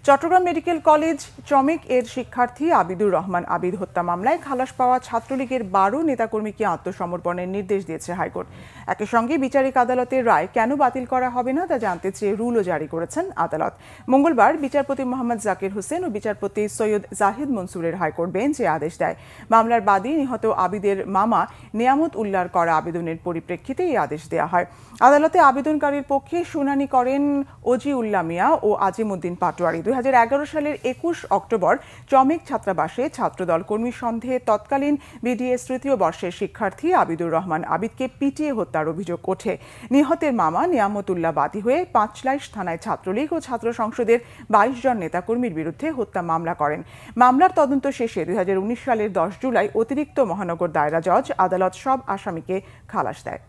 Chittagong medical college চমেক এর শিক্ষার্থী আবিদুর রহমান আবিদ হত্যা মামলায় খালাস পাওয়া ছাত্রলীগের 12 নেতাকর্মীকে আত্মসমর্পণের নির্দেশ দিয়েছে হাইকোর্ট। একই সঙ্গে বিচারিক আদালতের রায় কেন বাতিল করা হবে না তা জানতে চেয়ে রুলও জারি করেছেন আদালত। মঙ্গলবার বিচারপতি মোহাম্মদ জাকির হোসেন ও বিচারপতি সৈয়দ জাহিদ মনসুরের হাইকোর্ট বেঞ্চ এ আদেশ দেয়। মামলার বাদী নিহত আবিদের মামা নিয়ামত উল্লাহর করা আবেদনের পরিপ্রেক্ষিতে এই আদেশ দেওয়া হয়। আদালতে আবেদনকারীর পক্ষে শুনানি করেন ওজি উল্লাহ মিয়া ও আজিমউদ্দিন পাটোয়ারি। 2011 সালের 21 অক্টোবর চমেক ছাত্রাবাসে ছাত্রদল কর্মী সন্দেহে তৎকালীন বিডিএস তৃতীয় বর্ষের শিক্ষার্থী আবিদুর রহমান আবিদকে পিটিয়ে হত্যার অভিযোগ ওঠে। নিহতের মামা নিয়ামত উল্লাহ বাদী হয়ে পাঁচলাইশ থানায় ছাত্রলীগ ও ছাত্র সংসদের 22 জন নেতাকর্মীর বিরুদ্ধে হত্যা মামলা করেন। মামলার তদন্ত শেষে 2019 সালের 10 জুলাই অতিরিক্ত মহানগর দায়রা জজ আদালত সব আসামিকে খালাস দেয়।